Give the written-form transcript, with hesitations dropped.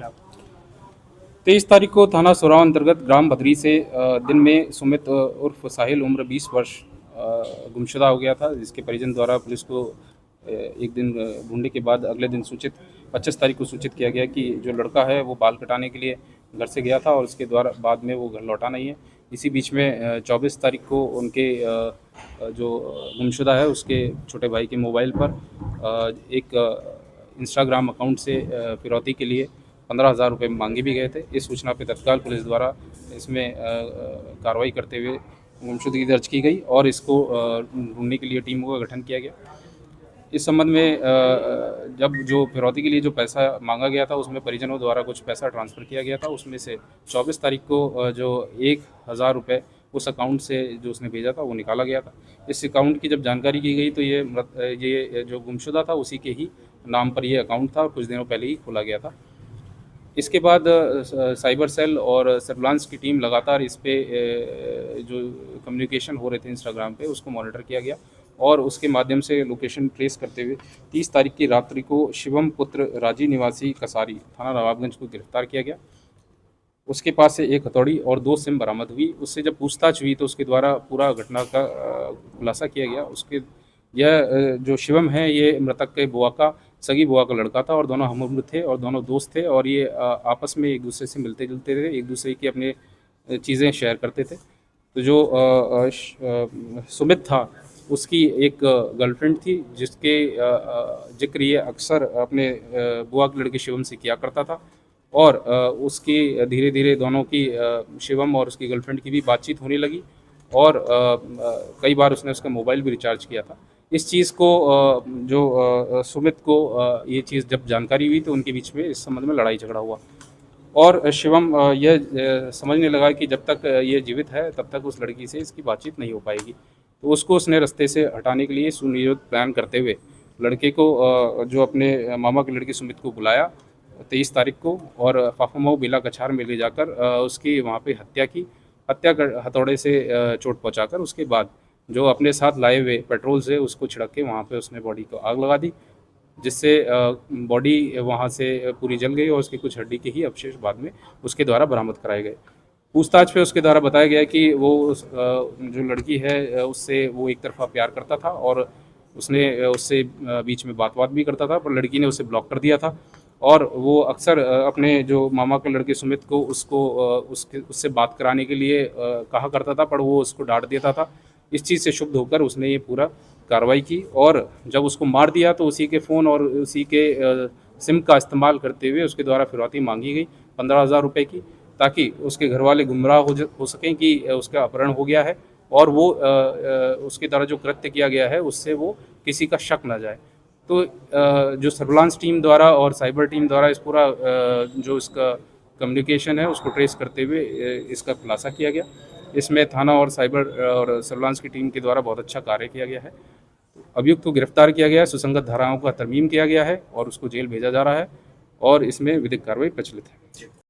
खिलाफ? 23 तारीख को थाना सुराव अंतर्गत ग्राम बदरी से दिन में सुमित उर्फ साहिल उम्र 20 वर्ष गुमशुदा हो गया था, जिसके परिजन द्वारा पुलिस को एक दिन ढूंढने के बाद अगले दिन 25 तारीख को सूचित किया गया कि जो लड़का है वो बाल कटाने के लिए घर से गया था और उसके द्वारा बाद में वो घर लौटा नहीं है। इसी बीच में 24 तारीख को उनके जो गुमशुदा है उसके छोटे भाई के मोबाइल पर एक इंस्टाग्राम अकाउंट से फिरौती के लिए 15,000 रुपये मांगे भी गए थे। इस सूचना पर तत्काल पुलिस द्वारा इसमें कार्रवाई करते हुए गुमशुदगी दर्ज की गई और इसको ढूंढने के लिए टीमों का गठन किया गया। इस संबंध में जब जो फिरौती के लिए जो पैसा मांगा गया था उसमें परिजनों द्वारा कुछ पैसा ट्रांसफ़र किया गया था। उसमें से 24 तारीख को जो 1,000 रुपये उस अकाउंट से जो उसने भेजा था वो निकाला गया था। इस अकाउंट की जब जानकारी की गई तो ये जो गुमशुदा था उसी के ही नाम पर ये अकाउंट था और कुछ दिनों पहले ही खोला गया था। इसके बाद साइबर सेल और सर्विलांस की टीम लगातार इस पे जो कम्युनिकेशन हो रहे थे इंस्टाग्राम पे उसको मॉनिटर किया गया और उसके माध्यम से लोकेशन ट्रेस करते हुए 30 तारीख की रात्रि को शिवम पुत्र राजी निवासी कसारी थाना नवाबगंज को गिरफ्तार किया गया। उसके पास से एक हथौड़ी और 2 सिम बरामद हुई। उससे जब पूछताछ हुई तो उसके द्वारा पूरा घटना का खुलासा किया गया। उसके यह जो शिवम है ये मृतक के बुआ का सगी बुआ का लड़का था और दोनों हमउम्र थे और दोनों दोस्त थे और ये आपस में एक दूसरे से मिलते जुलते थे, एक दूसरे की अपने चीज़ें शेयर करते थे। तो जो सुमित था उसकी एक गर्लफ्रेंड थी जिसके जिक्र ये अक्सर अपने बुआ के लड़के शिवम से किया करता था और उसकी धीरे धीरे दोनों की शिवम और उसकी गर्लफ्रेंड की भी बातचीत होने लगी और कई बार उसने उसका मोबाइल भी रिचार्ज किया था। इस चीज़ को जो सुमित को ये चीज़ जब जानकारी हुई तो उनके बीच में इस संबंध में लड़ाई झगड़ा हुआ और शिवम यह समझने लगा कि जब तक ये जीवित है तब तक उस लड़की से इसकी बातचीत नहीं हो पाएगी। तो उसको उसने रास्ते से हटाने के लिए सुनियोजित प्लान करते हुए लड़के को जो अपने मामा के लड़के सुमित को बुलाया 23 तारीख को और फाफामऊ बेला कछार में ले जाकर उसकी वहाँ पे हत्या की। हत्या कर हथौड़े से चोट पहुँचाकर उसके बाद जो अपने साथ लाए हुए पेट्रोल से उसको छिड़क के वहाँ पे उसने बॉडी को आग लगा दी, जिससे बॉडी वहाँ से पूरी जल गई और उसकी कुछ हड्डी के ही अवशेष बाद में उसके द्वारा बरामद कराए गए। पूछताछ पे उसके द्वारा बताया गया कि वो जो लड़की है उससे वो एक तरफा प्यार करता था और उसने उससे बीच में बात भी करता था, पर लड़की ने उसे ब्लॉक कर दिया था और वो अक्सर अपने जो मामा के लड़के सुमित को उससे बात कराने के लिए कहा करता था, पर वो उसको डांट देता था। इस चीज़ से क्षुब्ध होकर उसने ये पूरा कार्रवाई की और जब उसको मार दिया तो उसी के फ़ोन और उसी के सिम का इस्तेमाल करते हुए उसके द्वारा फिरौती मांगी गई 15,000 रुपये की, ताकि उसके घर वाले गुमराह हो सकें कि उसका अपहरण हो गया है और वो उसके द्वारा जो कृत्य किया गया है उससे वो किसी का शक ना जाए। तो जो सर्विलांस टीम द्वारा और साइबर टीम द्वारा इस पूरा जो इसका कम्युनिकेशन है उसको ट्रेस करते हुए इसका खुलासा किया गया। इसमें थाना और साइबर और सर्विलांस की टीम के द्वारा बहुत अच्छा कार्य किया गया है। अभियुक्त को गिरफ्तार किया गया है, सुसंगत धाराओं का तरमीम किया गया है और उसको जेल भेजा जा रहा है और इसमें विधिक कार्रवाई प्रचलित है।